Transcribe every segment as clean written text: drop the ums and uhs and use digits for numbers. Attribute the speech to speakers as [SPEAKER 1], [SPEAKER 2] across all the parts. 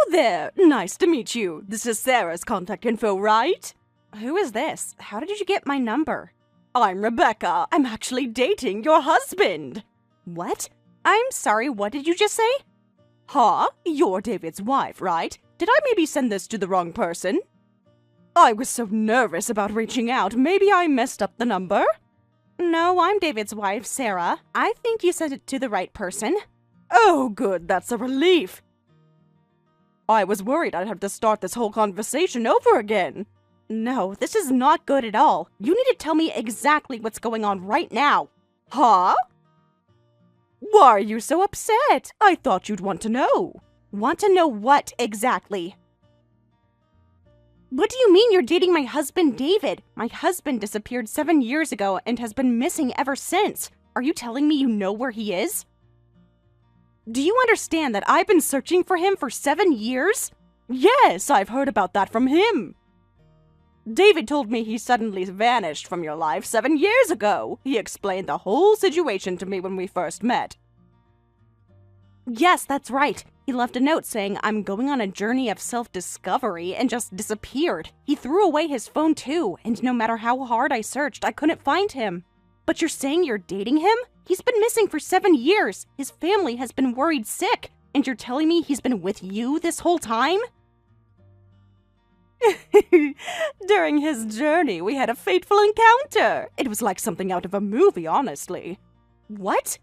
[SPEAKER 1] there! Nice to meet you. This is Sarah's contact info, right? Who is this? How did you get my number? I'm Rebecca. I'm actually dating your husband. What? I'm sorry, what did you just say? Huh? You're David's wife, right? Did I maybe send this to the wrong person? I was so nervous about reaching out, maybe I messed up the number? No, I'm David's wife, Sarah. I think you sent it to the right person. Oh, good, that's a relief. I was worried I'd have to start this whole conversation over again. No, this is not good at all. You need to tell me exactly what's going on right now. Huh? Why are you so upset? I thought you'd want to know. Want to know what exactly? What do you mean you're dating my husband, David? My husband disappeared 7 years ago and has been missing ever since. Are you telling me you know where he is? Do you understand that I've been searching for him for 7 years? Yes, I've heard about that from him. David told me he suddenly vanished from your life 7 years ago. He explained the whole situation to me when we first met. Yes, that's right. He left a note saying, I'm going on a journey of self-discovery, and just disappeared. He threw away his phone too, and no matter how hard I searched, I couldn't find him. But you're saying you're dating him? He's been missing for 7 years. His family has been worried sick, and you're telling me he's been with you this whole time? During his journey, we had a fateful encounter. It was like something out of a movie, honestly. What?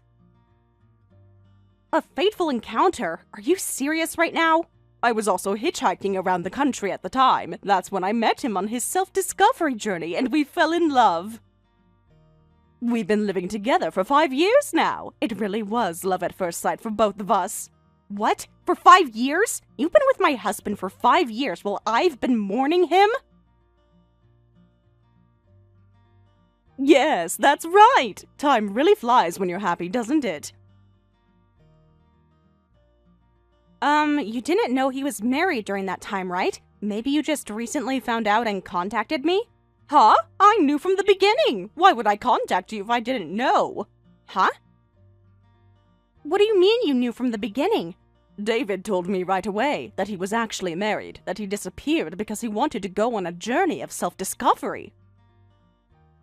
[SPEAKER 1] A fateful encounter? Are you serious right now? I was also hitchhiking around the country at the time. That's when I met him on his self-discovery journey, and we fell in love. We've been living together for 5 years now. It really was love at first sight for both of us. What? For 5 years? You've been with my husband for 5 years while I've been mourning him? Yes, that's right. Time really flies when you're happy, doesn't it? You didn't know he was married during that time, right? Maybe you just recently found out and contacted me? Huh? I knew from the beginning. Why would I contact you if I didn't know? Huh? What do you mean you knew from the beginning? David told me right away that he was actually married, that he disappeared because he wanted to go on a journey of self-discovery.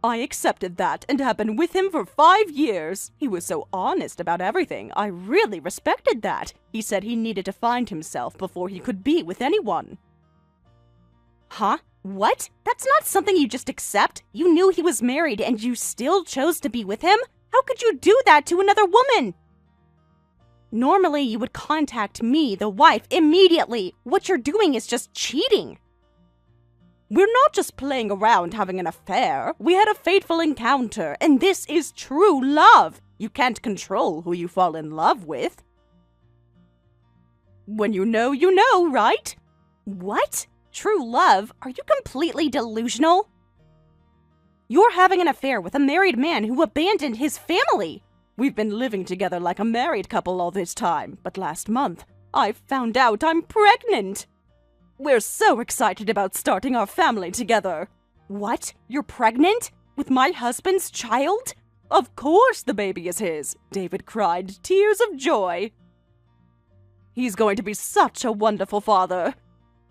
[SPEAKER 1] I accepted that and have been with him for 5 years. He was so honest about everything. I really respected that. He said he needed to find himself before he could be with anyone. Huh? What? That's not something you just accept. You knew he was married and you still chose to be with him? How could you do that to another woman? Normally, you would contact me, the wife, immediately. What you're doing is just cheating. We're not just playing around having an affair. We had a fateful encounter, and this is true love. You can't control who you fall in love with. When you know, right? What? True love? Are you completely delusional? You're having an affair with a married man who abandoned his family. We've been living together like a married couple all this time, but last month, I found out I'm pregnant. We're so excited about starting our family together. What? You're pregnant? With my husband's child? Of course the baby is his. David cried tears of joy. He's going to be such a wonderful father.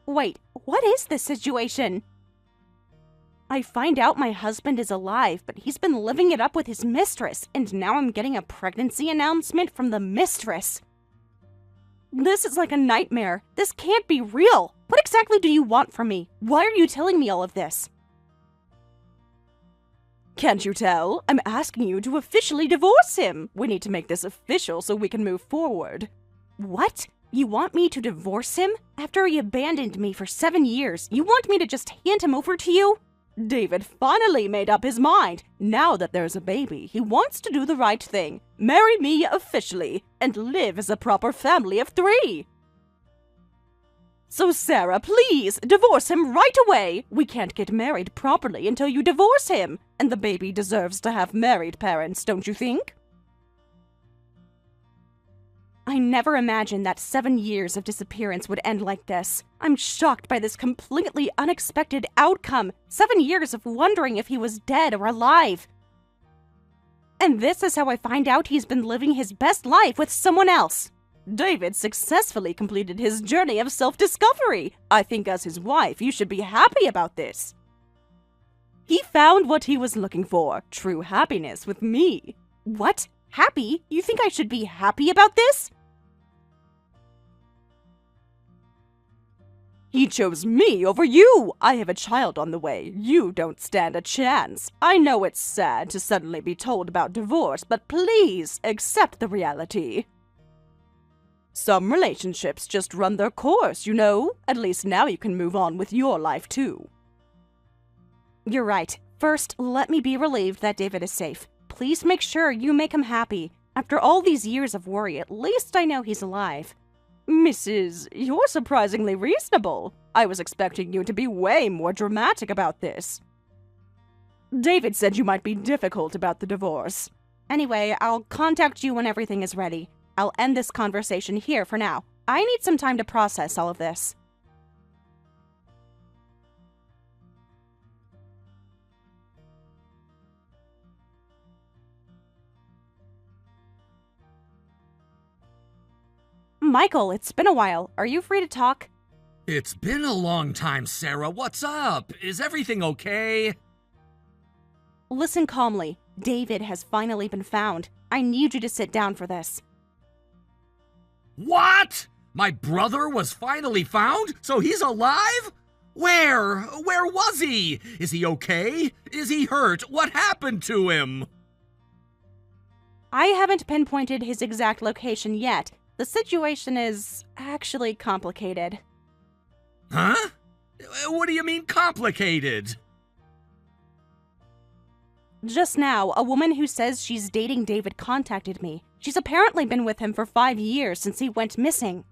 [SPEAKER 1] Wait, what is this situation? I find out my husband is alive, but he's been living it up with his mistress, and now I'm getting a pregnancy announcement from the mistress. This is like a nightmare. This can't be real. What exactly do you want from me? Why are you telling me all of this? Can't you tell? I'm asking you to officially divorce him. We need to make this official so we can move forward. What? You want me to divorce him? After he abandoned me for 7 years, you want me to just hand him over to you? David finally made up his mind. Now that there's a baby, he wants to do the right thing. Marry me officially, and live as a proper family of 3. So Sarah, please, divorce him right away. We can't get married properly until you divorce him. And the baby deserves to have married parents, don't you think? I never imagined that 7 years of disappearance would end like this. I'm shocked by this completely unexpected outcome. 7 years of wondering if he was dead or alive. And this is how I find out he's been living his best life with someone else. David successfully completed his journey of self-discovery. I think as his wife, you should be happy about this. He found what he was looking for, true happiness with me. What? Happy? You think I should be happy about this? He chose me over you! I have a child on the way. You don't stand a chance. I know it's sad to suddenly be told about divorce, but please accept the reality. Some relationships just run their course, you know? At least now you can move on with your life too. You're right. First, let me be relieved that David is safe. Please make sure you make him happy. After all these years of worry, at least I know he's alive. Mrs., you're surprisingly reasonable. I was expecting you to be way more dramatic about this. David said you might be difficult about the divorce. Anyway, I'll contact you when everything is ready. I'll end this conversation here for now. I need some time to process all of this. Michael, it's been a while. Are you free to talk?
[SPEAKER 2] It's been a long time, Sarah. What's up? Is everything okay?
[SPEAKER 1] Listen calmly. David has finally been found. I need you to sit down for this.
[SPEAKER 2] What? My brother was finally found? So he's alive? Where? Where was he? Is he okay? Is he hurt? What happened to him?
[SPEAKER 1] I haven't pinpointed his exact location yet. The situation is actually complicated.
[SPEAKER 2] Huh? What do you mean complicated?
[SPEAKER 1] Just now, a woman who says she's dating David contacted me. She's apparently been with him for 5 years since he went missing.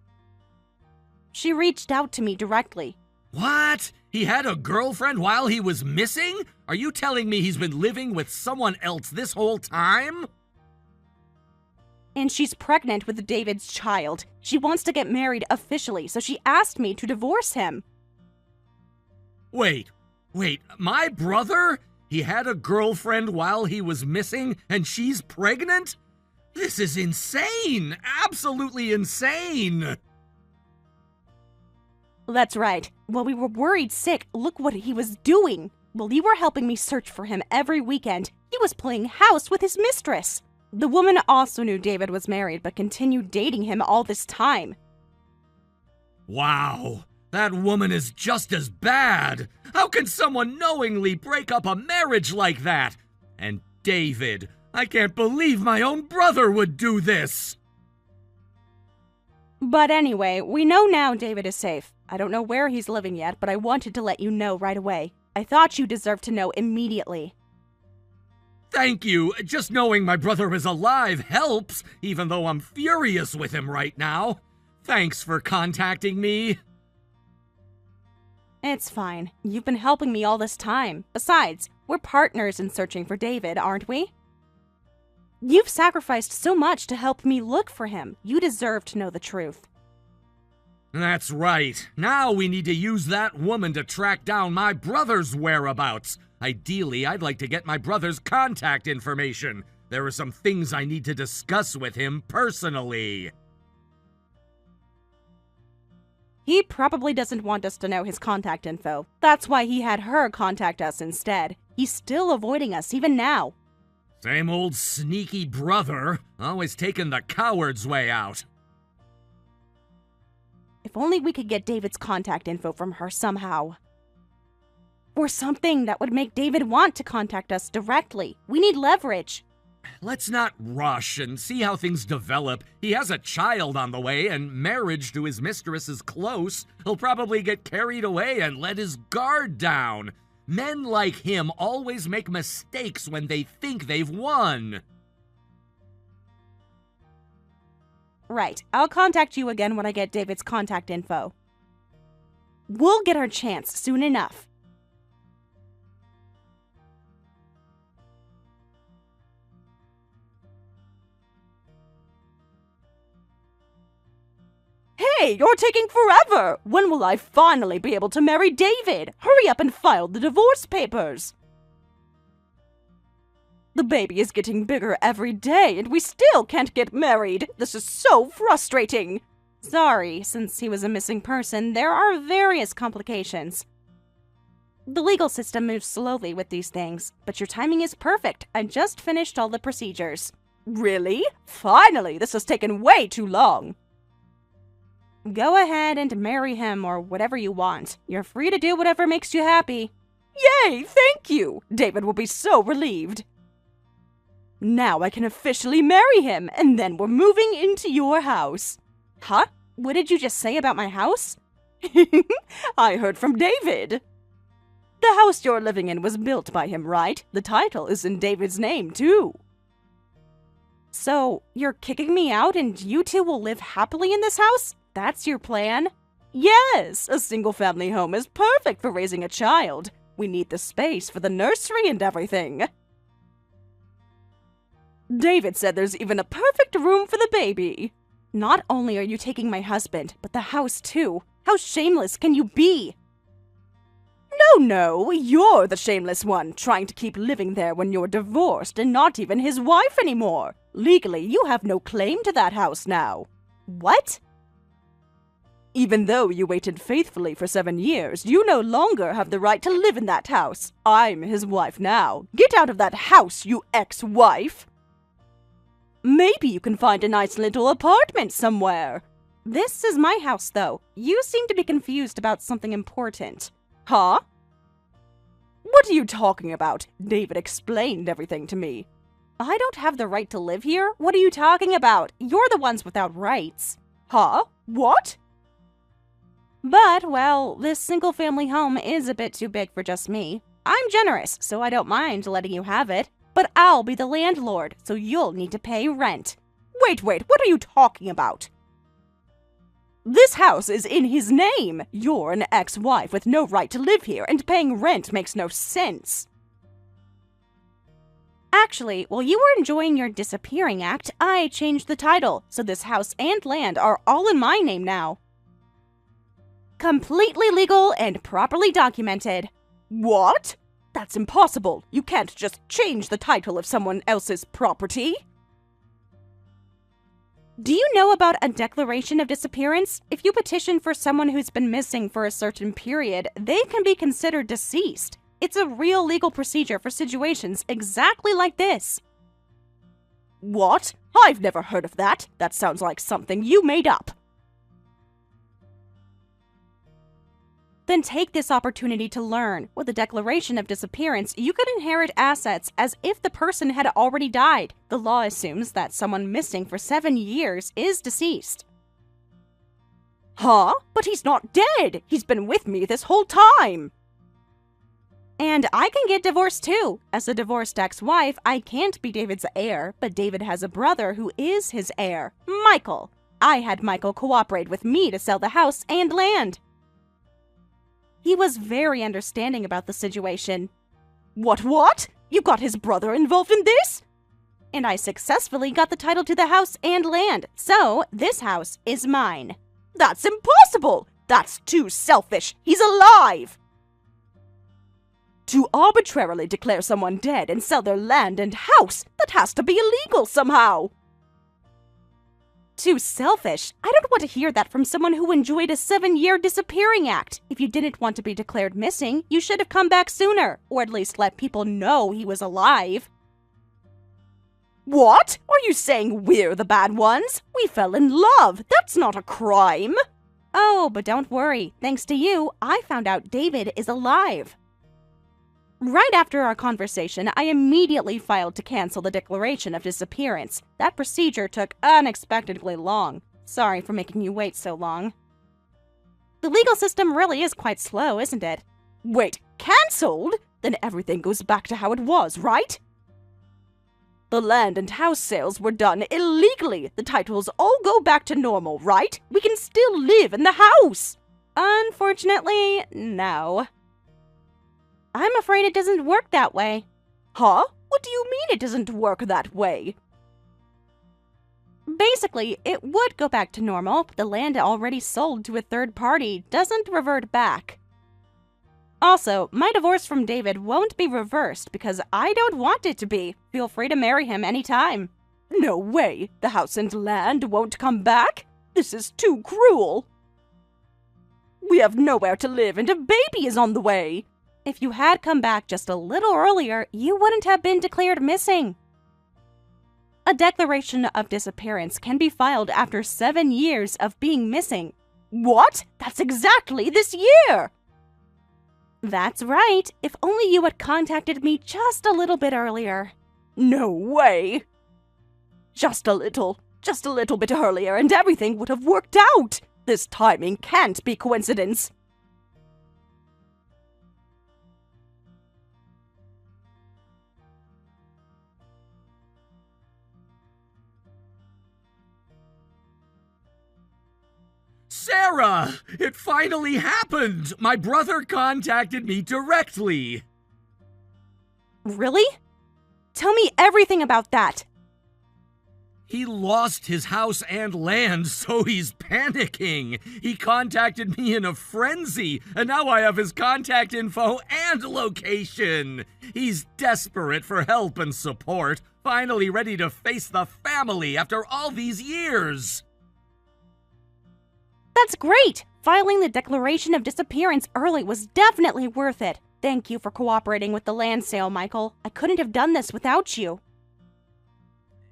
[SPEAKER 1] She reached out to me directly.
[SPEAKER 2] What? He had a girlfriend while he was missing? Are you telling me he's been living with someone else this whole time?
[SPEAKER 1] And she's pregnant with David's child. She wants to get married officially, so she asked me to divorce him.
[SPEAKER 2] Wait, my brother? He had a girlfriend while he was missing, and she's pregnant? This is insane! Absolutely insane!
[SPEAKER 1] That's right. While we were worried sick, look what he was doing. While you were helping me search for him every weekend, he was playing house with his mistress. The woman also knew David was married, but continued dating him all this time.
[SPEAKER 2] Wow, that woman is just as bad! How can someone knowingly break up a marriage like that? And David, I can't believe my own brother would do this!
[SPEAKER 1] But anyway, we know now David is safe. I don't know where he's living yet, but I wanted to let you know right away. I thought you deserved to know immediately.
[SPEAKER 2] Thank you. Just knowing my brother is alive helps, even though I'm furious with him right now. Thanks for contacting me.
[SPEAKER 1] It's fine. You've been helping me all this time. Besides, we're partners in searching for David, aren't we? You've sacrificed so much to help me look for him. You deserve to know the truth.
[SPEAKER 2] That's right. Now we need to use that woman to track down my brother's whereabouts. Ideally, I'd like to get my brother's contact information. There are some things I need to discuss with him personally.
[SPEAKER 1] He probably doesn't want us to know his contact info. That's why he had her contact us instead. He's still avoiding us even now.
[SPEAKER 2] Same old sneaky brother, always taking the coward's way out.
[SPEAKER 1] If only we could get David's contact info from her somehow. Or something that would make David want to contact us directly. We need leverage.
[SPEAKER 2] Let's not rush and see how things develop. He has a child on the way, and marriage to his mistress is close. He'll probably get carried away and let his guard down. Men like him always make mistakes when they think they've won.
[SPEAKER 1] Right. I'll contact you again when I get David's contact info. We'll get our chance soon enough. Hey, you're taking forever! When will I finally be able to marry David? Hurry up and file the divorce papers! The baby is getting bigger every day, and we still can't get married. This is so frustrating. Sorry, since he was a missing person, there are various complications. The legal system moves slowly with these things, but your timing is perfect. I just finished all the procedures. Really? Finally, this has taken way too long. Go ahead and marry him or whatever you want. You're free to do whatever makes you happy. Yay, thank you! David will be so relieved. Now I can officially marry him, and then we're moving into your house. Huh? What did you just say about my house? I heard from David. The house you're living in was built by him, right? The title is in David's name, too. So, you're kicking me out and you two will live happily in this house? That's your plan? Yes, a single-family home is perfect for raising a child. We need the space for the nursery and everything. David said there's even a perfect room for the baby. Not only are you taking my husband, but the house too. How shameless can you be? No, you're the shameless one, trying to keep living there when you're divorced and not even his wife anymore. Legally, you have no claim to that house now. What? Even though you waited faithfully for 7 years, you no longer have the right to live in that house. I'm his wife now. Get out of that house, you ex-wife! Maybe you can find a nice little apartment somewhere. This is my house, though. You seem to be confused about something important. Huh? What are you talking about? David explained everything to me. I don't have the right to live here? What are you talking about? You're the ones without rights. Huh? What? But, well, this single-family home is a bit too big for just me. I'm generous, so I don't mind letting you have it. But I'll be the landlord, so you'll need to pay rent. Wait, what are you talking about? This house is in his name. You're an ex-wife with no right to live here, and paying rent makes no sense. Actually, while you were enjoying your disappearing act, I changed the title, so this house and land are all in my name now. Completely legal and properly documented. What? That's impossible. You can't just change the title of someone else's property. Do you know about a declaration of disappearance? If you petition for someone who's been missing for a certain period, they can be considered deceased. It's a real legal procedure for situations exactly like this. What? I've never heard of that. That sounds like something you made up. Then take this opportunity to learn. With a declaration of disappearance, you could inherit assets as if the person had already died. The law assumes that someone missing for 7 years is deceased. Huh? But he's not dead! He's been with me this whole time! And I can get divorced too. As a divorced ex-wife, I can't be David's heir, but David has a brother who is his heir, Michael. I had Michael cooperate with me to sell the house and land. He was very understanding about the situation. What? You got his brother involved in this? And I successfully got the title to the house and land, so this house is mine. That's impossible! That's too selfish! He's alive! To arbitrarily declare someone dead and sell their land and house, that has to be illegal somehow! Too selfish? I don't want to hear that from someone who enjoyed a 7-year disappearing act. If you didn't want to be declared missing, you should have come back sooner, or at least let people know he was alive. What? Are you saying we're the bad ones? We fell in love. That's not a crime. Oh, but don't worry. Thanks to you, I found out David is alive. Right after our conversation, I immediately filed to cancel the declaration of disappearance. That procedure took unexpectedly long. Sorry for making you wait so long. The legal system really is quite slow, isn't it? Wait, cancelled? Then everything goes back to how it was, right? The land and house sales were done illegally. The titles all go back to normal, right? We can still live in the house. Unfortunately, no. I'm afraid it doesn't work that way. Huh? What do you mean it doesn't work that way? Basically, it would go back to normal, but the land already sold to a third party doesn't revert back. Also, my divorce from David won't be reversed because I don't want it to be. Feel free to marry him anytime. No way! The house and land won't come back? This is too cruel. We have nowhere to live and a baby is on the way. If you had come back just a little earlier, you wouldn't have been declared missing. A declaration of disappearance can be filed after 7 years of being missing. What? That's exactly this year! That's right. If only you had contacted me just a little bit earlier. No way! Just a little bit earlier and everything would have worked out! This timing can't be coincidence.
[SPEAKER 2] Sarah! It finally happened! My brother contacted me directly!
[SPEAKER 1] Really? Tell me everything about that.
[SPEAKER 2] He lost his house and land, so he's panicking. He contacted me in a frenzy, and now I have his contact info and location. He's desperate for help and support, finally ready to face the family after all these years.
[SPEAKER 1] That's great! Filing the declaration of disappearance early was definitely worth it. Thank you for cooperating with the land sale, Michael. I couldn't have done this without you.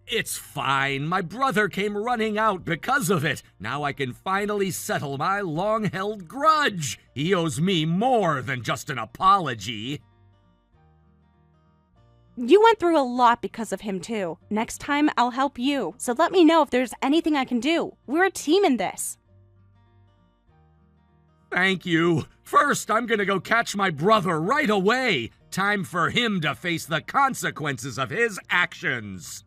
[SPEAKER 2] It's fine. My brother came running out because of it. Now I can finally settle my long-held grudge. He owes me more than just an apology.
[SPEAKER 1] You went through a lot because of him, too. Next time, I'll help you, so let me know if there's anything I can do. We're a team in this.
[SPEAKER 2] Thank you. First, I'm gonna go catch my brother right away. Time for him to face the consequences of his actions.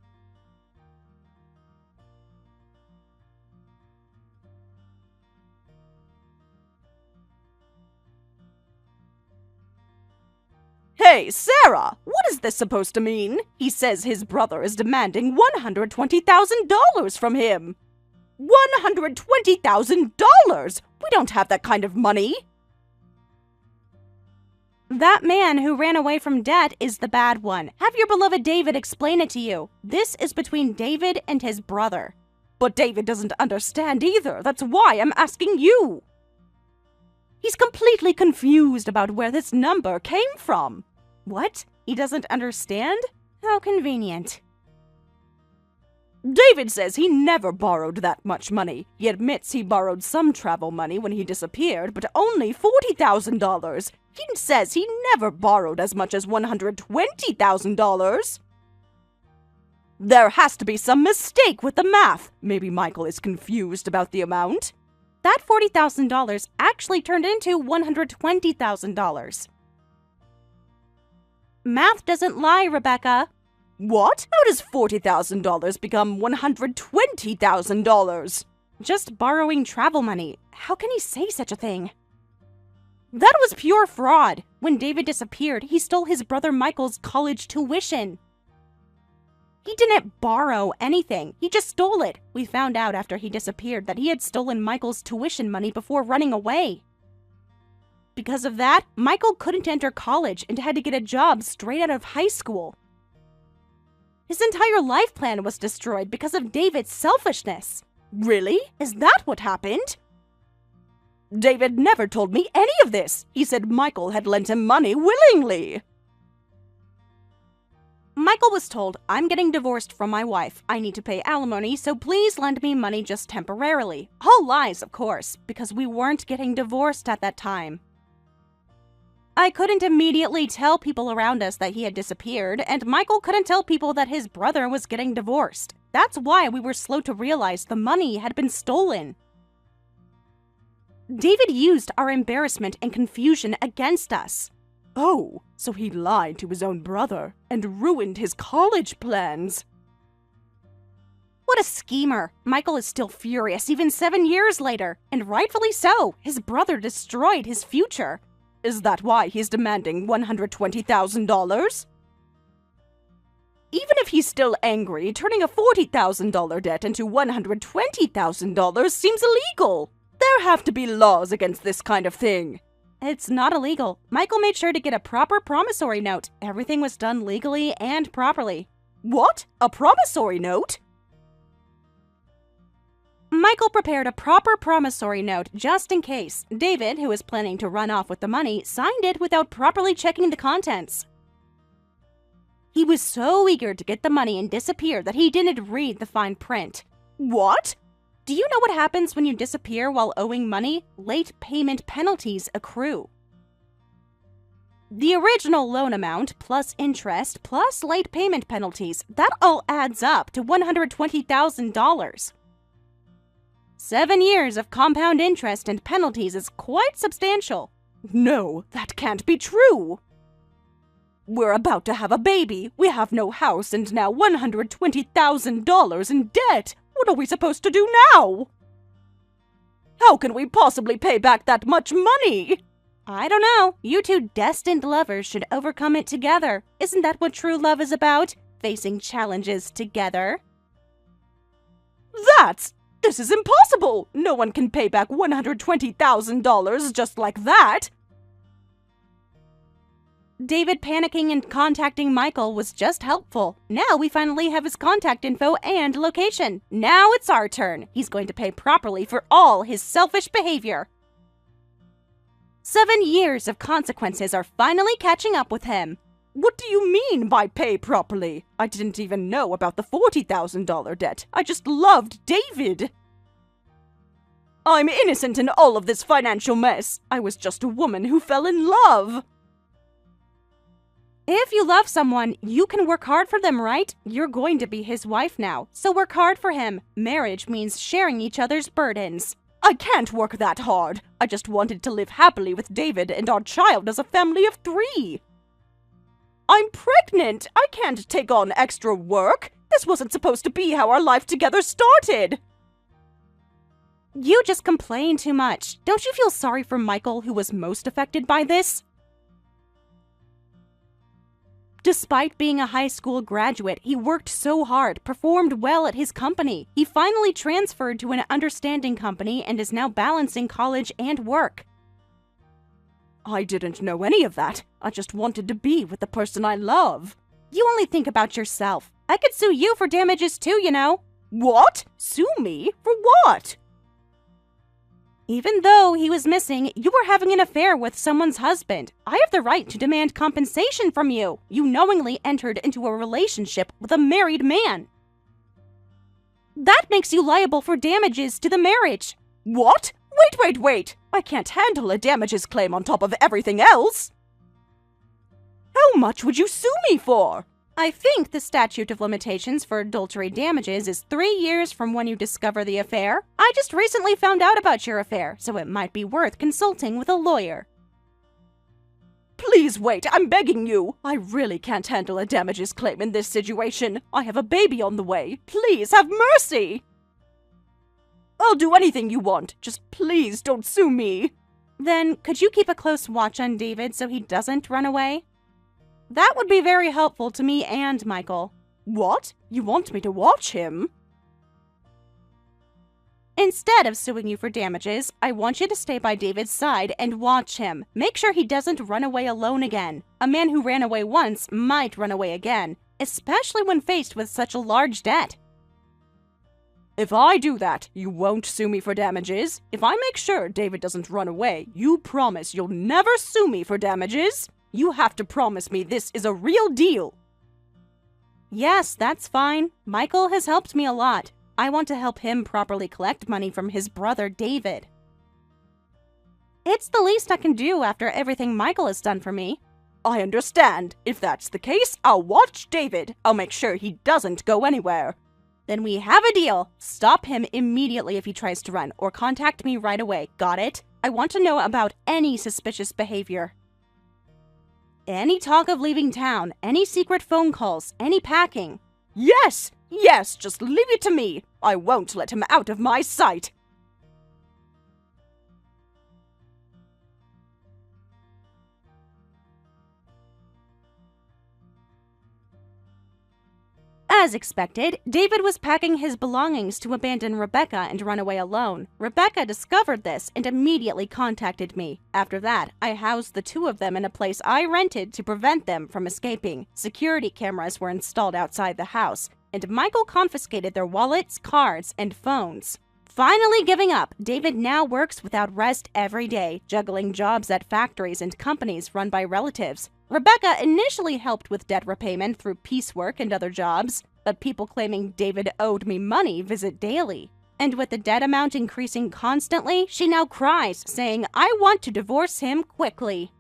[SPEAKER 1] Hey, Sarah! What is this supposed to mean? He says his brother is demanding $120,000 from him. $120,000! We don't have that kind of money. That man who ran away from debt is the bad one. Have your beloved David explain it to you. This is between David and his brother. But David doesn't understand either. That's why I'm asking you. He's completely confused about where this number came from. What? He doesn't understand? How convenient. David says he never borrowed that much money. He admits he borrowed some travel money when he disappeared, but only $40,000. He says he never borrowed as much as $120,000. There has to be some mistake with the math. Maybe Michael is confused about the amount. That $40,000 actually turned into $120,000. Math doesn't lie, Rebecca. What? How does $40,000 become $120,000? Just borrowing travel money. How can he say such a thing? That was pure fraud. When David disappeared, he stole his brother Michael's college tuition. He didn't borrow anything. He just stole it. We found out after he disappeared that he had stolen Michael's tuition money before running away. Because of that, Michael couldn't enter college and had to get a job straight out of high school. His entire life plan was destroyed because of David's selfishness. Really? Is that what happened? David never told me any of this. He said Michael had lent him money willingly. Michael was told, I'm getting divorced from my wife. I need to pay alimony, so please lend me money just temporarily. All lies, of course, because we weren't getting divorced at that time. I couldn't immediately tell people around us that he had disappeared, and Michael couldn't tell people that his brother was getting divorced. That's why we were slow to realize the money had been stolen. David used our embarrassment and confusion against us. Oh, so he lied to his own brother and ruined his college plans. What a schemer. Michael is still furious even 7 years later, and rightfully so. His brother destroyed his future. Is that why he's demanding $120,000? Even if he's still angry, turning a $40,000 debt into $120,000 seems illegal. There have to be laws against this kind of thing. It's not illegal. Michael made sure to get a proper promissory note. Everything was done legally and properly. What? A promissory note? Michael prepared a proper promissory note just in case. David, who was planning to run off with the money, signed it without properly checking the contents. He was so eager to get the money and disappear that he didn't read the fine print. What? Do you know what happens when you disappear while owing money? Late payment penalties accrue. The original loan amount, plus interest, plus late payment penalties, that all adds up to $120,000. 7 years of compound interest and penalties is quite substantial. No, that can't be true. We're about to have a baby. We have no house and now $120,000 in debt. What are we supposed to do now? How can we possibly pay back that much money? I don't know. You two destined lovers should overcome it together. Isn't that what true love is about? Facing challenges together. This is impossible! No one can pay back $120,000 just like that! David panicking and contacting Michael was just helpful. Now we finally have his contact info and location. Now it's our turn. He's going to pay properly for all his selfish behavior. 7 years of consequences are finally catching up with him. What do you mean by pay properly? I didn't even know about the $40,000 debt. I just loved David. I'm innocent in all of this financial mess. I was just a woman who fell in love. If you love someone, you can work hard for them, right? You're going to be his wife now, so work hard for him. Marriage means sharing each other's burdens. I can't work that hard. I just wanted to live happily with David and our child as a family of 3. I'm pregnant! I can't take on extra work! This wasn't supposed to be how our life together started! You just complain too much. Don't you feel sorry for Michael, who was most affected by this? Despite being a high school graduate, he worked so hard, performed well at his company. He finally transferred to an understanding company and is now balancing college and work. I didn't know any of that. I just wanted to be with the person I love. You only think about yourself. I could sue you for damages too, you know. What? Sue me? For what? Even though he was missing, you were having an affair with someone's husband. I have the right to demand compensation from you. You knowingly entered into a relationship with a married man. That makes you liable for damages to the marriage. What? Wait! I can't handle a damages claim on top of everything else. How much would you sue me for? I think the statute of limitations for adultery damages is 3 years from when you discover the affair. I just recently found out about your affair, so it might be worth consulting with a lawyer. Please wait, I'm begging you. I really can't handle a damages claim in this situation. I have a baby on the way. Please have mercy. I'll do anything you want. Just please don't sue me. Then could you keep a close watch on David so he doesn't run away? That would be very helpful to me and Michael. What? You want me to watch him? Instead of suing you for damages, I want you to stay by David's side and watch him. Make sure he doesn't run away alone again. A man who ran away once might run away again, especially when faced with such a large debt. If I do that, you won't sue me for damages? If I make sure David doesn't run away, you promise you'll never sue me for damages? You have to promise me this is a real deal. Yes, that's fine. Michael has helped me a lot. I want to help him properly collect money from his brother, David. It's the least I can do after everything Michael has done for me. I understand. If that's the case, I'll watch David. I'll make sure he doesn't go anywhere. Then we have a deal. Stop him immediately if he tries to run, or contact me right away. Got it? I want to know about any suspicious behavior. Any talk of leaving town, any secret phone calls, any packing. Yes, just leave it to me. I won't let him out of my sight. As expected, David was packing his belongings to abandon Rebecca and run away alone. Rebecca discovered this and immediately contacted me. After that, I housed the two of them in a place I rented to prevent them from escaping. Security cameras were installed outside the house, and Michael confiscated their wallets, cards, and phones. Finally giving up, David now works without rest every day, juggling jobs at factories and companies run by relatives. Rebecca initially helped with debt repayment through piecework and other jobs, but people claiming David owed me money visit daily. And with the debt amount increasing constantly, she now cries, saying, "I want to divorce him quickly."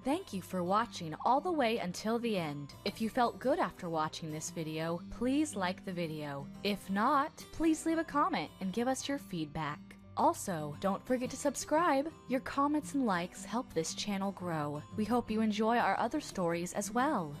[SPEAKER 3] Thank you for watching all the way until the end. If you felt good after watching this video, please like the video. If not, please leave a comment and give us your feedback. Also, don't forget to subscribe. Your comments and likes help this channel grow. We hope you enjoy our other stories as well.